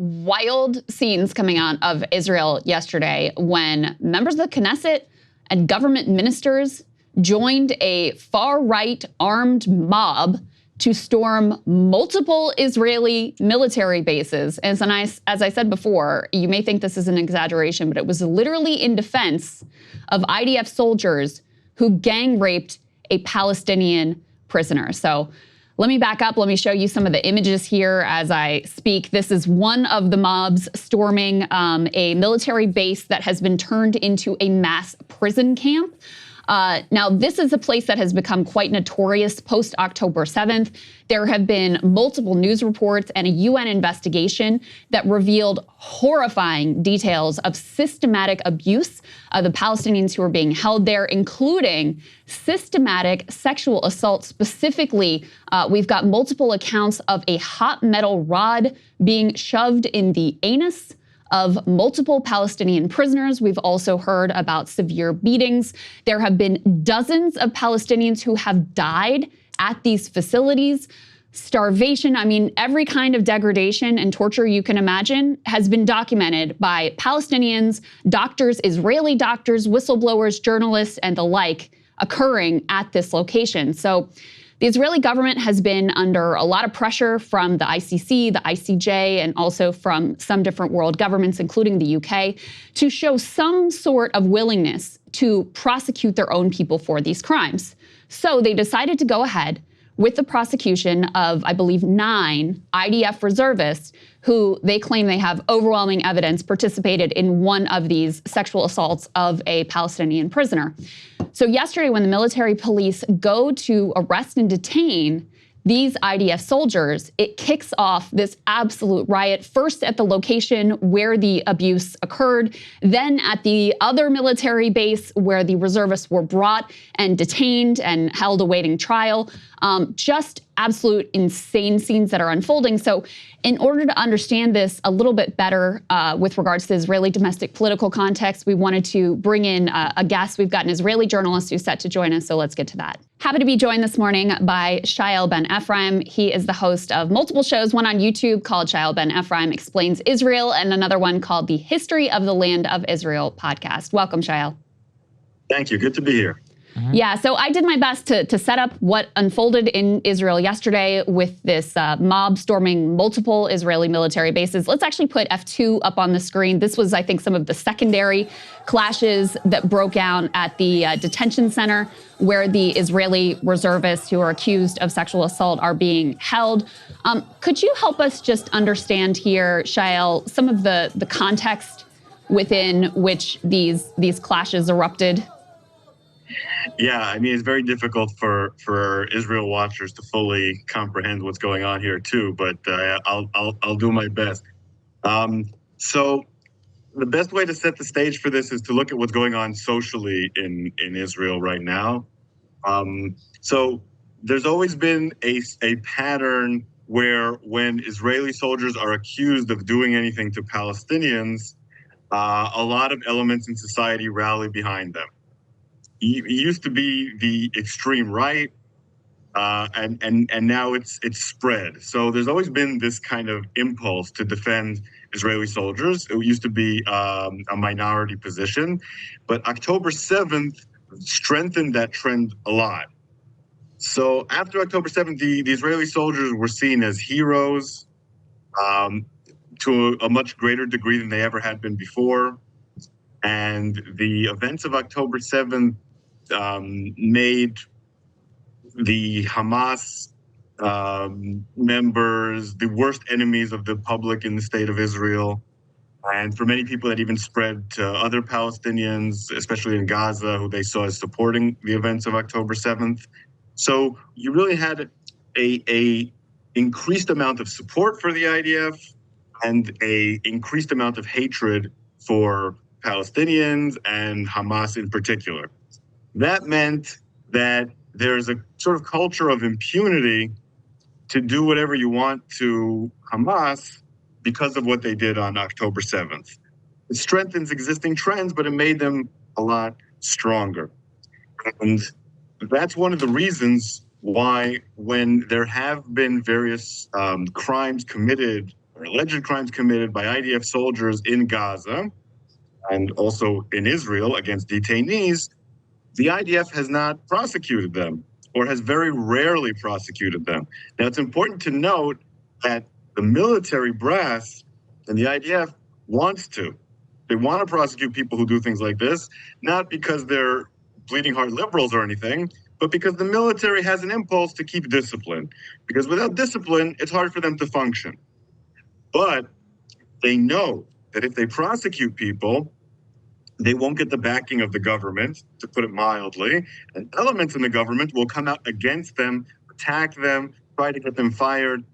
wild scenes coming out of Israel yesterday when members of the Knesset and government ministers joined a far-right armed mob to storm multiple Israeli military bases. And as I said before, you may think this is an exaggeration, but it was literally in defense of IDF soldiers who gang raped a Palestinian prisoner. So let me back up. Let me show you some of the images here as I speak. This is one of the mobs storming a military base that has been turned into a mass prison camp. Now, this is a place that has become quite notorious post-October 7th. There have been multiple news reports and a UN investigation that revealed horrifying details of systematic abuse of the Palestinians who are being held there, including systematic sexual assault. Specifically, we've got multiple accounts of a hot metal rod being shoved in the anus of multiple Palestinian prisoners. We've also heard about severe beatings. There have been dozens of Palestinians who have died at these facilities. Starvation, I mean, every kind of degradation and torture you can imagine has been documented by Palestinians, doctors, Israeli doctors, whistleblowers, journalists, and the like occurring at this location. So the Israeli government has been under a lot of pressure from the ICC, the ICJ, and also from some different world governments, including the UK, to show some sort of willingness to prosecute their own people for these crimes. So they decided to go ahead with the prosecution of, I believe, 9 IDF reservists who they claim they have overwhelming evidence participated in one of these sexual assaults of a Palestinian prisoner. So yesterday, when the military police go to arrest and detain these IDF soldiers, it kicks off this absolute riot, first at the location where the abuse occurred, then at the other military base where the reservists were brought and detained and held awaiting trial. Just absolute insane scenes that are unfolding. So in order to understand this a little bit better with regards to the Israeli domestic political context, we wanted to bring in a guest. We've got an Israeli journalist who's set to join us, so let's get to that. Happy to be joined this morning by Shaiel Ben-Ephraim. He is the host of multiple shows, one on YouTube called Shaiel Ben-Ephraim Explains Israel, and another one called the History of the Land of Israel podcast. Welcome, Shaiel. Thank you. Good to be here. Yeah, so I did my best to set up what unfolded in Israel yesterday with this mob storming multiple Israeli military bases. Let's actually put F2 up on the screen. This was, I think, some of the secondary clashes that broke out at the detention center where the Israeli reservists who are accused of sexual assault are being held. Could you help us just understand here, Shaiel, some of the context within which these clashes erupted? Yeah, I mean, it's very difficult for Israel watchers to fully comprehend what's going on here too, but I'll do my best. So the best way to set the stage for this is to look at what's going on socially in Israel right now. So there's always been a pattern where when Israeli soldiers are accused of doing anything to Palestinians, a lot of elements in society rally behind them. It used to be the extreme right, and now it's spread. So there's always been this kind of impulse to defend Israeli soldiers. It used to be a minority position, but October 7th strengthened that trend a lot. So after October 7th, the Israeli soldiers were seen as heroes to a much greater degree than they ever had been before. And the events of October 7th made the Hamas members the worst enemies of the public in the state of Israel. And for many people, that even spread to other Palestinians, especially in Gaza, who they saw as supporting the events of October 7th. So you really had a increased amount of support for the IDF and a increased amount of hatred for Palestinians and Hamas in particular. That meant that there's a sort of culture of impunity to do whatever you want to Hamas because of what they did on October 7th. It strengthens existing trends, but it made them a lot stronger. And that's one of the reasons why when there have been various crimes committed or alleged crimes committed by IDF soldiers in Gaza and also in Israel against detainees, the IDF has not prosecuted them or has very rarely prosecuted them. Now, it's important to note that the military brass and the IDF wants to. They want to prosecute people who do things like this, not because they're bleeding heart liberals or anything, but because the military has an impulse to keep discipline. Because without discipline, it's hard for them to function. But they know that if they prosecute people, they won't get the backing of the government, to put it mildly, and elements in the government will come out against them, attack them, try to get them fired.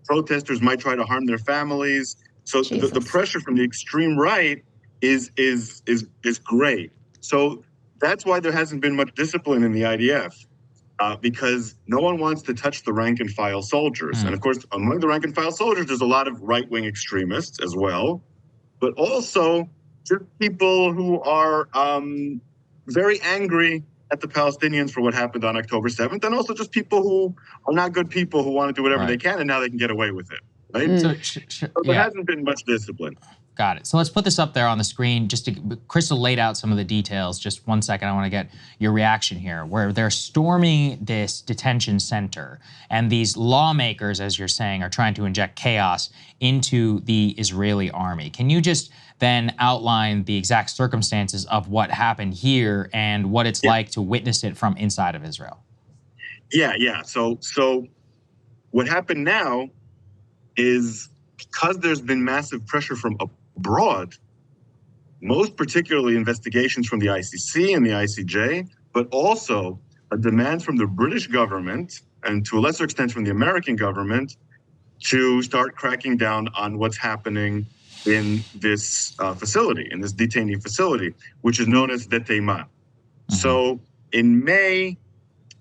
Protesters might try to harm their families. So the pressure from the extreme right is great. So that's why there hasn't been much discipline in the IDF, because no one wants to touch the rank and file soldiers. And of course, among the rank and file soldiers, there's a lot of right-wing extremists as well, but also just people who are very angry at the Palestinians for what happened on October 7th, and also just people who are not good people who want to do whatever they can, and now they can get away with it, right? So there hasn't been much discipline. Got it. So let's put this up there on the screen. Krystal laid out some of the details. Just 1 second, I want to get your reaction here, where they're storming this detention center, and these lawmakers, as you're saying, are trying to inject chaos into the Israeli army. Can you just then outline the exact circumstances of what happened here and what it's like to witness it from inside of Israel? Yeah. So what happened now is, because there's been massive pressure from abroad, most particularly investigations from the ICC and the ICJ, but also a demand from the British government and to a lesser extent from the American government to start cracking down on what's happening in this facility, in this detainee facility, which is known as Detaiman. So in May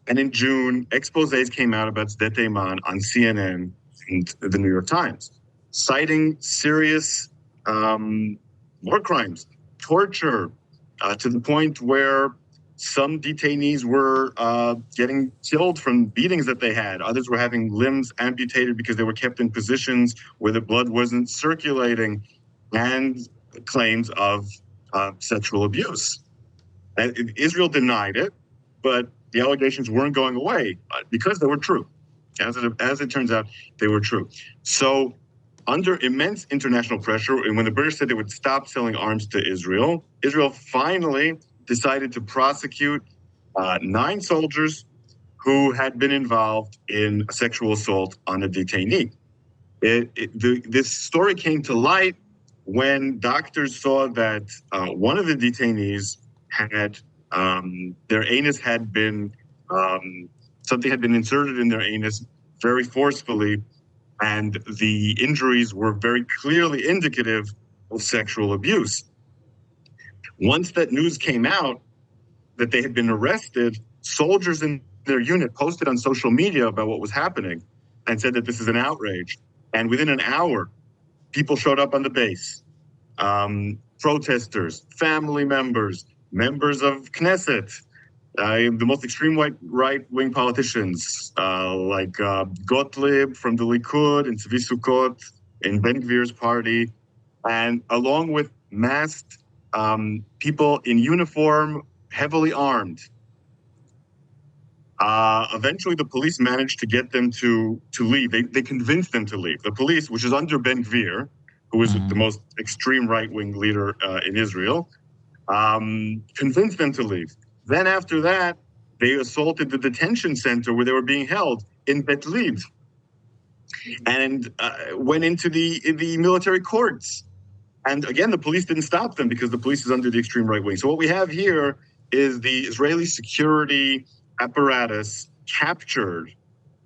and in June, exposés came out about Detaiman on CNN and the New York Times, citing serious war crimes, torture, to the point where some detainees were getting killed from beatings that they had. Others were having limbs amputated because they were kept in positions where the blood wasn't circulating, and claims of sexual abuse. And Israel denied it, but the allegations weren't going away because they were true. As it turns out, they were true. So under immense international pressure, and when the British said they would stop selling arms to Israel, Israel finally decided to prosecute 9 soldiers who had been involved in a sexual assault on a detainee. This story came to light when doctors saw that one of the detainees had their anus had been something had been inserted in their anus very forcefully, and the injuries were very clearly indicative of sexual abuse. Once that news came out that they had been arrested, soldiers in their unit posted on social media about what was happening and said that this is an outrage. And within an hour, people showed up on the base. Protesters, family members, members of Knesset, the most extreme right-wing politicians like Gottlieb from the Likud and Tzvi Sukkot in Ben-Gvir's party, and along with masked people in uniform, heavily armed. Eventually, the police managed to get them to leave. They convinced them to leave. The police, which is under Ben-Gvir, who is the most extreme right-wing leader in Israel, convinced them to leave. Then after that, they assaulted the detention center where they were being held in Bet Lid, and went into the military courts. And again, the police didn't stop them because the police is under the extreme right wing. So what we have here is the Israeli security apparatus captured,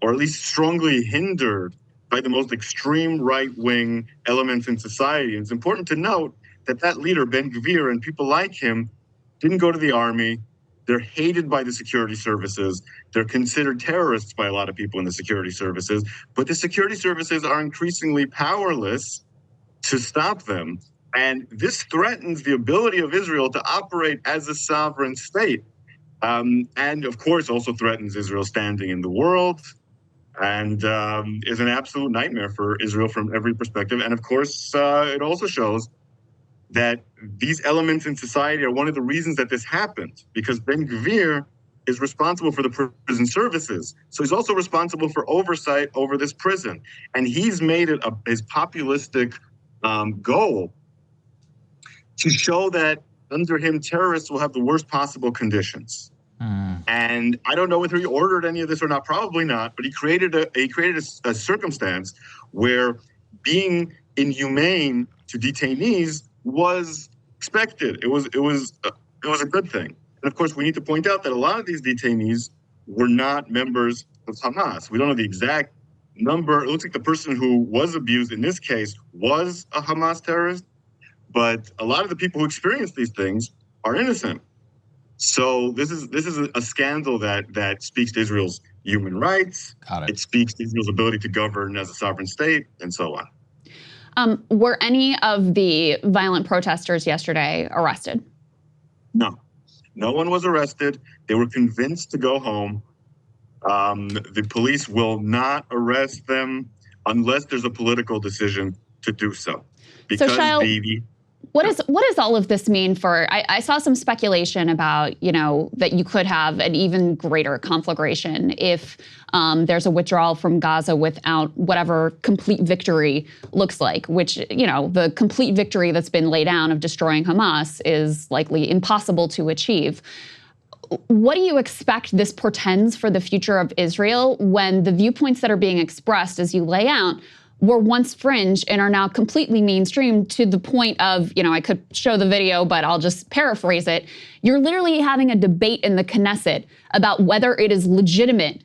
or at least strongly hindered, by the most extreme right-wing elements in society. And it's important to note that that leader, Ben-Gvir, and people like him didn't go to the army. They're hated by the security services. They're considered terrorists by a lot of people in the security services. But the security services are increasingly powerless to stop them. And this threatens the ability of Israel to operate as a sovereign state. And of course, also threatens Israel's standing in the world. and is an absolute nightmare for Israel from every perspective. And of course, it also shows that these elements in society are one of the reasons that this happened, because Ben-Gvir is responsible for the prison services. So he's also responsible for oversight over this prison. And he's made it his populistic goal to show that under him, terrorists will have the worst possible conditions. And I don't know whether he ordered any of this or not, probably not, but he created a circumstance where being inhumane to detainees was expected. It was a good thing. And of course, we need to point out that a lot of these detainees were not members of Hamas. We don't know the exact number. It looks like the person who was abused in this case was a Hamas terrorist, but a lot of the people who experienced these things are innocent. So this is a scandal that speaks to Israel's human rights. It speaks to Israel's ability to govern as a sovereign state, and so on. Were any of the violent protesters yesterday arrested? No. No one was arrested. They were convinced to go home. The police will not arrest them unless there's a political decision to do so. Because so, Shaiel, what does all of this mean for? I saw some speculation about, that you could have an even greater conflagration if there's a withdrawal from Gaza without whatever complete victory looks like, which, the complete victory that's been laid down of destroying Hamas is likely impossible to achieve. What do you expect this portends for the future of Israel when the viewpoints that are being expressed, as you lay out, were once fringe and are now completely mainstream to the point of, I could show the video, but I'll just paraphrase it. You're literally having a debate in the Knesset about whether it is legitimate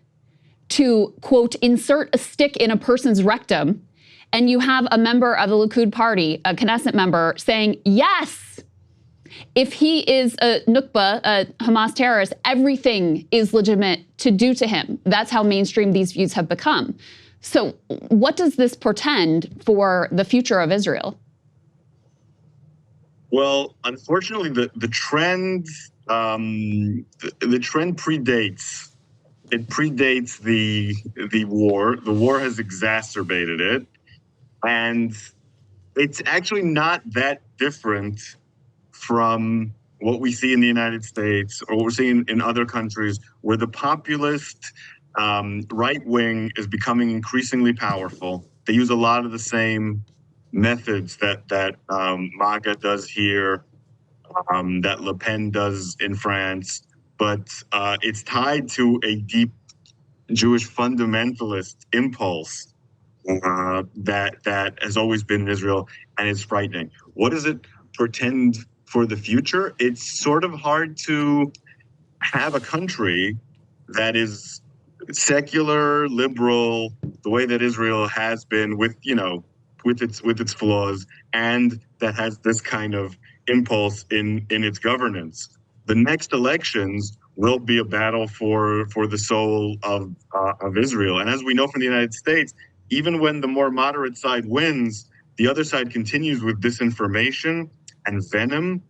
to, quote, insert a stick in a person's rectum. And you have a member of the Likud party, a Knesset member, saying, yes, if he is a Nukba, a Hamas terrorist, everything is legitimate to do to him. That's how mainstream these views have become. So what does this portend for the future of Israel? Well, unfortunately, the trend predates. It predates the war. The war has exacerbated it, and it's actually not that different from what we see in the United States or what we're seeing in other countries, where the populist right wing is becoming increasingly powerful. They use a lot of the same methods that MAGA does here, that Le Pen does in France, but it's tied to a deep Jewish fundamentalist impulse that has always been in Israel, and it's frightening. What does it portend for the future? It's sort of hard to have a country that is secular, liberal, the way that Israel has been with its flaws, and that has this kind of impulse in its governance. The next elections will be a battle for the soul of Israel. And as we know from the United States, even when the more moderate side wins, the other side continues with disinformation and venom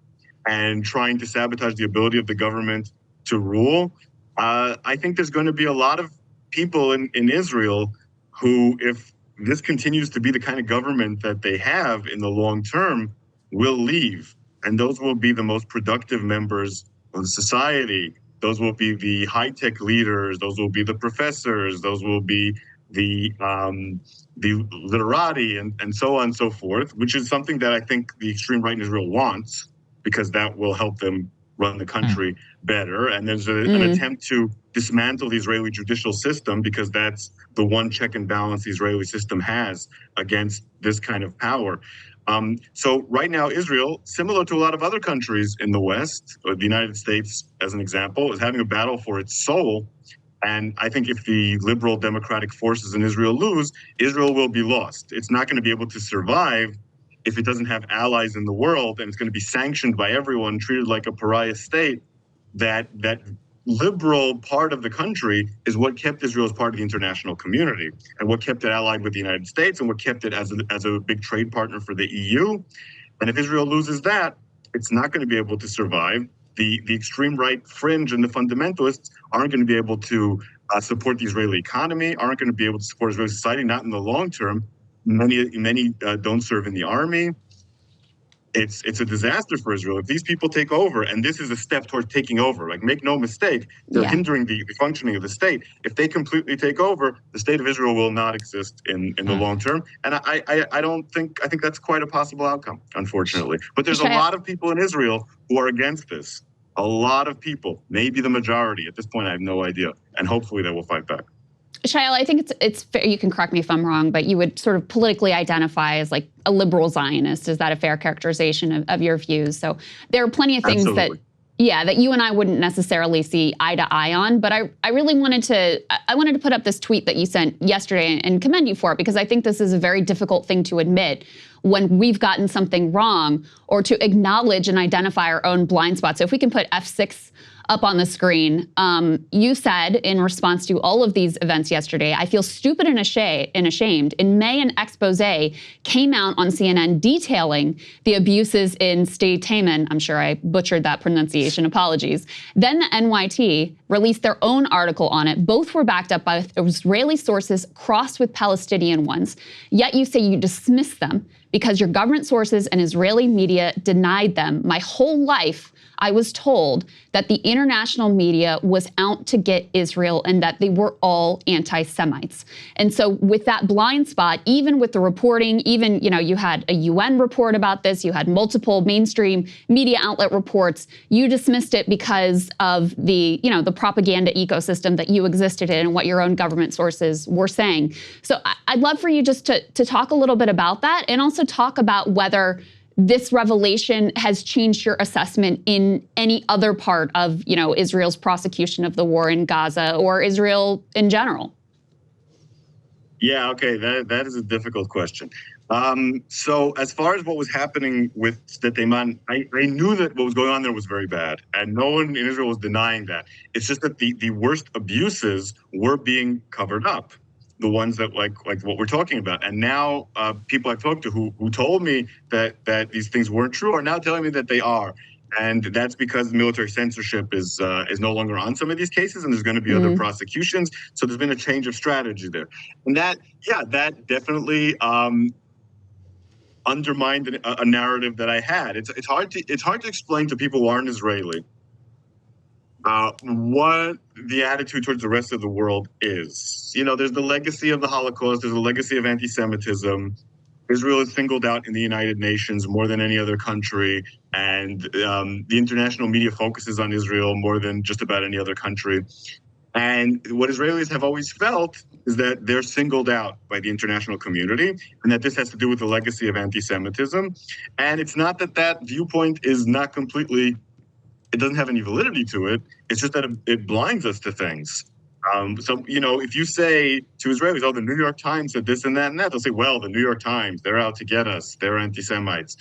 and trying to sabotage the ability of the government to rule. I think there's going to be a lot of people in Israel who, if this continues to be the kind of government that they have in the long term, will leave. And those will be the most productive members of society. Those will be the high-tech leaders. Those will be the professors. Those will be the literati and so on and so forth, which is something that I think the extreme right in Israel wants, because that will help them run the country better. And there's an attempt to dismantle the Israeli judicial system, because that's the one check and balance the Israeli system has against this kind of power. So right now, Israel, similar to a lot of other countries in the West, or the United States, as an example, is having a battle for its soul. And I think if the liberal democratic forces in Israel lose, Israel will be lost. It's not going to be able to survive if it doesn't have allies in the world, and it's going to be sanctioned by everyone, treated like a pariah state. That liberal part of the country is what kept Israel as part of the international community, and what kept it allied with the United States, and what kept it as a big trade partner for the EU. And if Israel loses that, it's not going to be able to survive. The extreme right fringe and the fundamentalists aren't going to be able to support the Israeli economy, aren't going to be able to support Israeli society, not in the long term. Many don't serve in the army. It's a disaster for Israel. If these people take over, and this is a step towards taking over, like make no mistake, they're hindering the functioning of the state. If they completely take over, the state of Israel will not exist in the long term. And I think that's quite a possible outcome, unfortunately. But there's a lot of people in Israel who are against this. A lot of people, maybe the majority. At this point, I have no idea. And hopefully they will fight back. Shaiel, I think it's fair, you can correct me if I'm wrong, but you would sort of politically identify as like a liberal Zionist. Is that a fair characterization of your views? So there are plenty of things Absolutely. that you and I wouldn't necessarily see eye to eye on, but I really wanted to put up this tweet that you sent yesterday and commend you for it, because I think this is a very difficult thing to admit when we've gotten something wrong, or to acknowledge and identify our own blind spots. So if we can put F6 up on the screen, you said in response to all of these events yesterday, I feel stupid and ashamed. In May, an expose came out on CNN detailing the abuses in Sde Taman. I'm sure I butchered that pronunciation, apologies. Then the NYT released their own article on it. Both were backed up by Israeli sources crossed with Palestinian ones. Yet you say you dismiss them because your government sources and Israeli media denied them. My whole life, I was told that the international media was out to get Israel and that they were all anti-Semites. And so with that blind spot, even with the reporting, even, you had a UN report about this, you had multiple mainstream media outlet reports, you dismissed it because of the propaganda ecosystem that you existed in and what your own government sources were saying. So I'd love for you just to talk a little bit about that, and also talk about whether this revelation has changed your assessment in any other part of, Israel's prosecution of the war in Gaza, or Israel in general. Yeah, okay, that is a difficult question. So as far as what was happening with Sde Taman, I knew that what was going on there was very bad, and no one in Israel was denying that. It's just that the worst abuses were being covered up. The ones that like what we're talking about. And now people I've talked to who told me that these things weren't true are now telling me that they are. And that's because military censorship is no longer on some of these cases, and there's going to be other prosecutions. So there's been a change of strategy there. And that definitely undermined a narrative that I had. It's hard to explain to people who aren't Israeli what the attitude towards the rest of the world is. There's the legacy of the Holocaust, there's a legacy of anti-Semitism. Israel is singled out in the United Nations more than any other country, and the international media focuses on Israel more than just about any other country. And what Israelis have always felt is that they're singled out by the international community, and that this has to do with the legacy of anti-Semitism. And it's not that viewpoint is not completely, it doesn't have any validity to it. It's just that it blinds us to things. So, if you say to Israelis, oh, the New York Times said this and that and that, they'll say, well, the New York Times, they're out to get us. They're anti-Semites.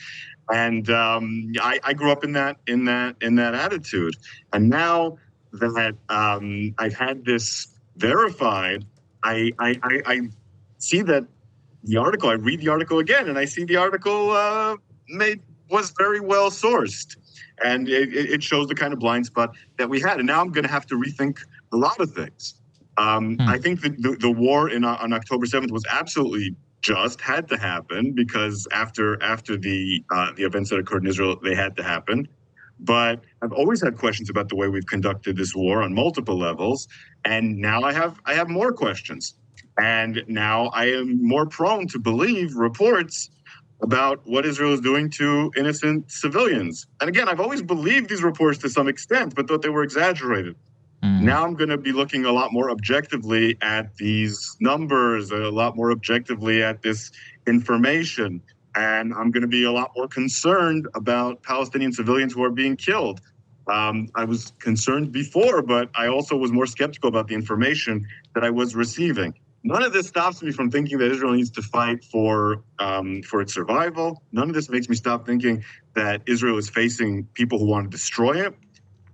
And I grew up in that attitude. And now that I've had this verified, I see that the article, I read the article again, and I see the article was very well sourced. And it shows the kind of blind spot that we had. And now I'm going to have to rethink a lot of things. I think that the war on October 7th was absolutely just, had to happen, because after the events that occurred in Israel, they had to happen. But I've always had questions about the way we've conducted this war on multiple levels. And now I have more questions. And now I am more prone to believe reports about what Israel is doing to innocent civilians. And again, I've always believed these reports to some extent, but thought they were exaggerated. Now I'm going to be looking a lot more objectively at these numbers, a lot more objectively at this information. And I'm going to be a lot more concerned about Palestinian civilians who are being killed. I was concerned before, but I also was more skeptical about the information that I was receiving. None of this stops me from thinking that Israel needs to fight for its survival. None of this makes me stop thinking that Israel is facing people who want to destroy it.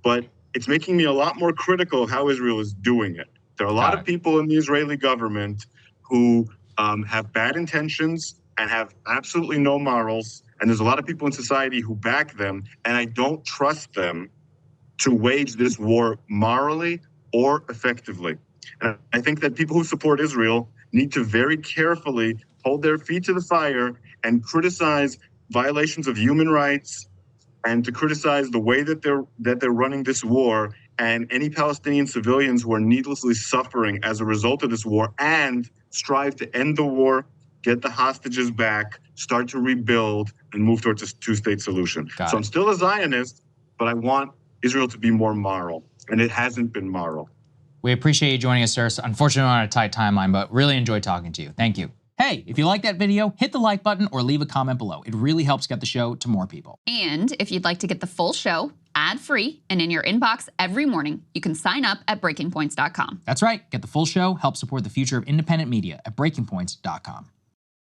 But it's making me a lot more critical of how Israel is doing it. There are a lot of people in the Israeli government who have bad intentions and have absolutely no morals. And there's a lot of people in society who back them. And I don't trust them to wage this war morally or effectively. And I think that people who support Israel need to very carefully hold their feet to the fire and criticize violations of human rights and to criticize the way that they're running this war and any Palestinian civilians who are needlessly suffering as a result of this war, and strive to end the war, get the hostages back, start to rebuild, and move towards a two-state solution. So I'm still a Zionist, but I want Israel to be more moral, and it hasn't been moral. We appreciate you joining us, sir. Unfortunately, we're on a tight timeline, but really enjoyed talking to you. Thank you. Hey, if you like that video, hit the like button or leave a comment below. It really helps get the show to more people. And if you'd like to get the full show ad-free and in your inbox every morning, you can sign up at breakingpoints.com. That's right. Get the full show, help support the future of independent media at breakingpoints.com.